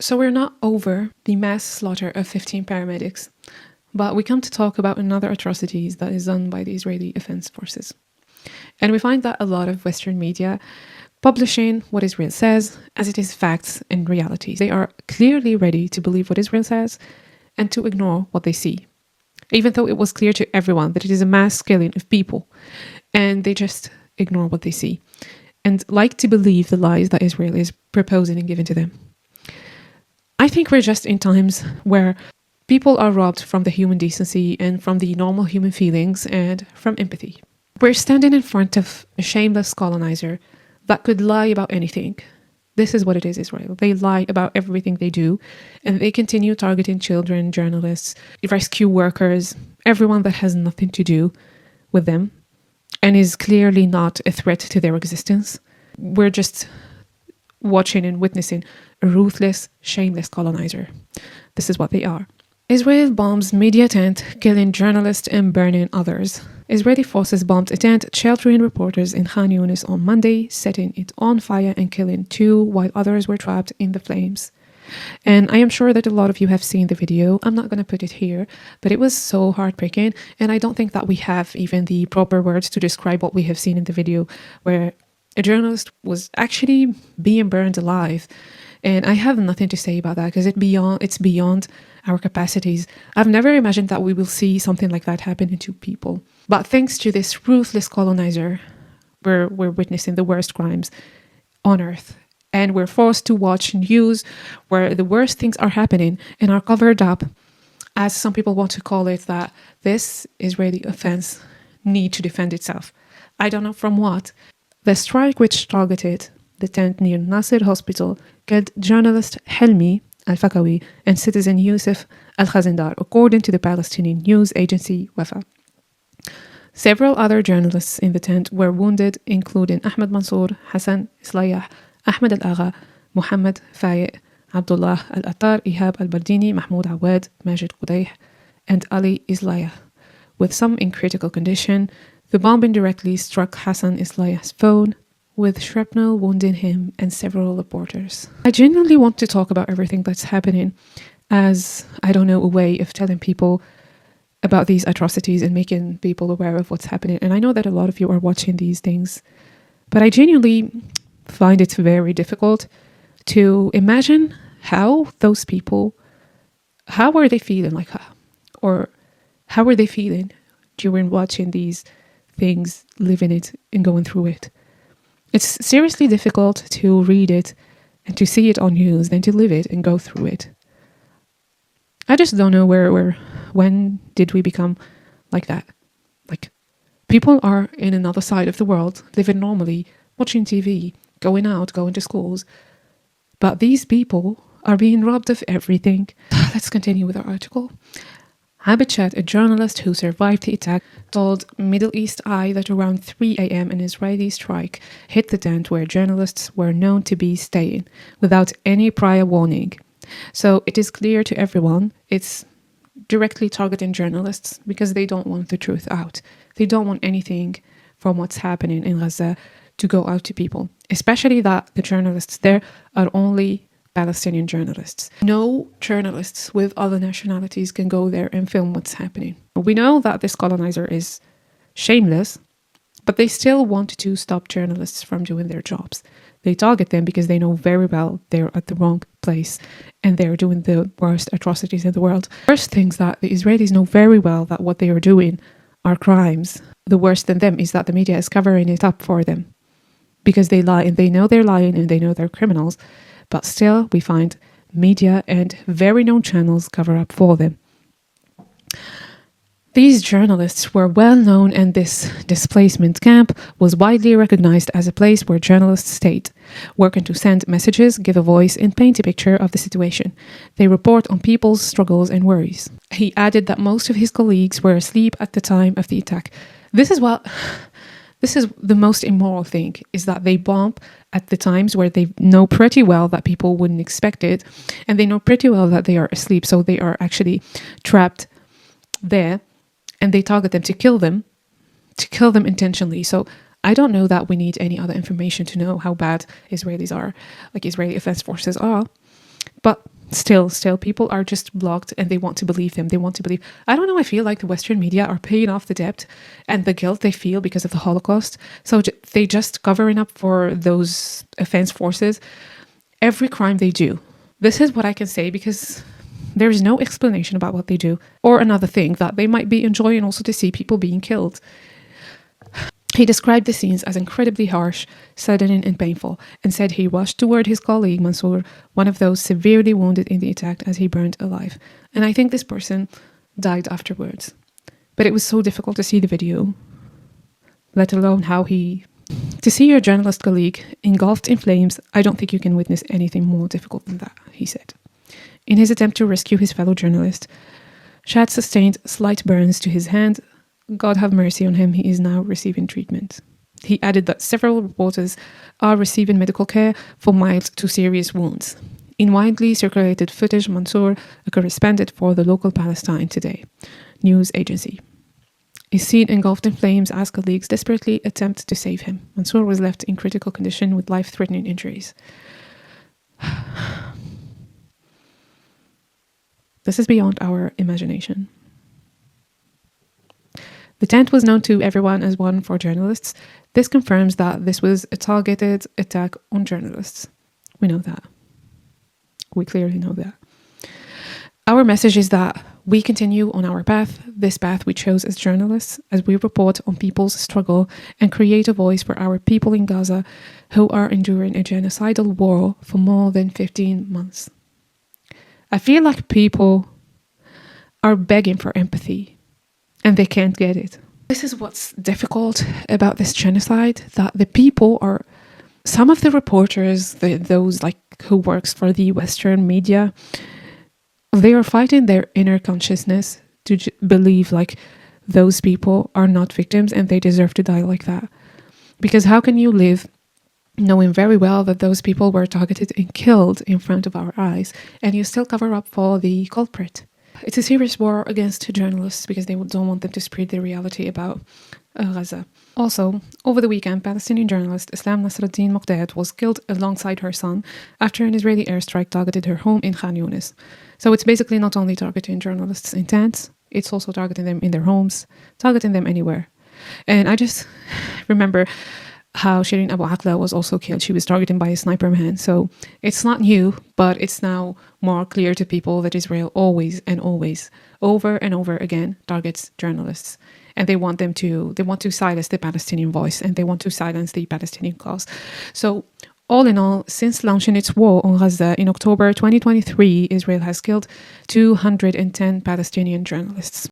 So we're not over the mass slaughter of 15 paramedics, but we come to talk about another atrocities that is done by the Israeli Defense Forces. And we find that a lot of Western media publishing what Israel says as it is facts and realities. They are clearly ready to believe what Israel says and to ignore what they see, even though it was clear to everyone that it is a mass killing of people, and they just ignore what they see and like to believe the lies that Israel is proposing and giving to them. I think we're just in times where people are robbed from the human decency and from the normal human feelings and from empathy. We're standing in front of a shameless colonizer that could lie about anything. This is what it is, Israel. They lie about everything they do, and they continue targeting children, journalists, rescue workers, everyone that has nothing to do with them and is clearly not a threat to their existence. We're just watching and witnessing a ruthless, shameless colonizer. This is what they are. Israel bombs media tent, killing journalists and burning others. Israeli forces bombed a tent sheltering reporters in Khan Yunis on Monday, setting it on fire and killing 2 while others were trapped in the flames. And I am sure that a lot of you have seen the video. I'm not going to put it here, but it was so heartbreaking. And I don't think that we have even the proper words to describe what we have seen in the video, where a journalist was actually being burned alive. And I have nothing to say about that because it's beyond our capacities. I've never imagined that we will see something like that happen to people. But thanks to this ruthless colonizer, we're witnessing the worst crimes on earth. And we're forced to watch news where the worst things are happening and are covered up, as some people want to call it, that this Israeli offense need to defend itself. I don't know from what. The strike, which targeted the tent near Nasser Hospital, killed journalist Helmi Al-Fakawi and citizen Youssef Al-Khazindar, according to the Palestinian news agency Wafa. Several other journalists in the tent were wounded, including Ahmed Mansour, Hassan Islayah, Ahmed Al-Agha, Muhammad Fayed, Abdullah Al-Attar, Ihab Al-Bardini, Mahmoud Awad, Majid Qudayh, and Ali Islayah. With some in critical condition, the bomb indirectly struck Hassan Islayah's phone, with shrapnel wounding him and several reporters. I genuinely want to talk about everything that's happening as, I don't know, a way of telling people about these atrocities and making people aware of what's happening. And I know that a lot of you are watching these things, but I genuinely find it very difficult to imagine how those people, how are they feeling, or how are they feeling during watching these things, living it and going through it. It's seriously difficult to read it and to see it on news than to live it and go through it. I just don't know when did we become like that? Like, people are in another side of the world, living normally, watching TV, going out, going to schools. But these people are being robbed of everything. Let's continue with our article. Abid Chat, a journalist who survived the attack, told Middle East Eye that around 3 a.m. an Israeli strike hit the tent where journalists were known to be staying without any prior warning. So it is clear to everyone it's directly targeting journalists because they don't want the truth out. They don't want anything from what's happening in Gaza to go out to people, especially that the journalists there are only Palestinian journalists. No journalists with other nationalities can go there and film what's happening. We know that this colonizer is shameless, but they still want to stop journalists from doing their jobs. They target them because they know very well they're at the wrong place and they're doing the worst atrocities in the world. First things that the Israelis know very well that what they are doing are crimes. The worst than them is that the media is covering it up for them because they lie and they know they're lying and they know they're criminals. But still, we find media and very known channels cover up for them. These journalists were well known, and this displacement camp was widely recognized as a place where journalists stayed, working to send messages, give a voice, and paint a picture of the situation. They report on people's struggles and worries. He added that most of his colleagues were asleep at the time of the attack. This is the most immoral thing, is that they bomb at the times where they know pretty well that people wouldn't expect it, and they know pretty well that they are asleep, so they are actually trapped there, and they target them to kill them intentionally. So I don't know that we need any other information to know how bad Israelis are, like Israeli Defense Forces are. But still, people are just blocked and they want to believe them. They want to believe. I don't know, I feel like the Western media are paying off the debt and the guilt they feel because of the Holocaust. So they just covering up for those offense forces every crime they do. This is what I can say because there is no explanation about what they do. Or another thing, that they might be enjoying also to see people being killed. He described the scenes as incredibly harsh, saddening and painful, and said he rushed toward his colleague Mansour, one of those severely wounded in the attack, as he burned alive. And I think this person died afterwards. But it was so difficult to see the video, let alone how he... To see your journalist colleague engulfed in flames, I don't think you can witness anything more difficult than that, he said. In his attempt to rescue his fellow journalist, Shad sustained slight burns to his hand. God have mercy on him, he is now receiving treatment. He added that several reporters are receiving medical care for mild to serious wounds. In widely circulated footage, Mansour, a correspondent for the local Palestine Today news agency, is seen engulfed in flames as colleagues desperately attempt to save him. Mansour was left in critical condition with life-threatening injuries. This is beyond our imagination. The tent was known to everyone as one for journalists. This confirms that this was a targeted attack on journalists. We know that. We clearly know that. Our message is that we continue on our path, this path we chose as journalists, as we report on people's struggle and create a voice for our people in Gaza who are enduring a genocidal war for more than 15 months. I feel like people are begging for empathy and they can't get it. This is what's difficult about this genocide, that the people are, some of the reporters, those like who works for the Western media, they are fighting their inner consciousness to believe like those people are not victims and they deserve to die like that. Because how can you live knowing very well that those people were targeted and killed in front of our eyes and you still cover up for the culprit? It's a serious war against journalists because they don't want them to spread the reality about Gaza. Also, over the weekend, Palestinian journalist Islam Nasruddin Muqdad was killed alongside her son after an Israeli airstrike targeted her home in Khan Yunis. So it's basically not only targeting journalists in tents, it's also targeting them in their homes, targeting them anywhere. And I just remember how Shireen Abu Akleh was also killed. She was targeted by a sniper man. So it's not new, but it's now more clear to people that Israel always and always, over and over again, targets journalists. And they want to silence the Palestinian voice and they want to silence the Palestinian cause. So all in all, since launching its war on Gaza in October 2023, Israel has killed 210 Palestinian journalists.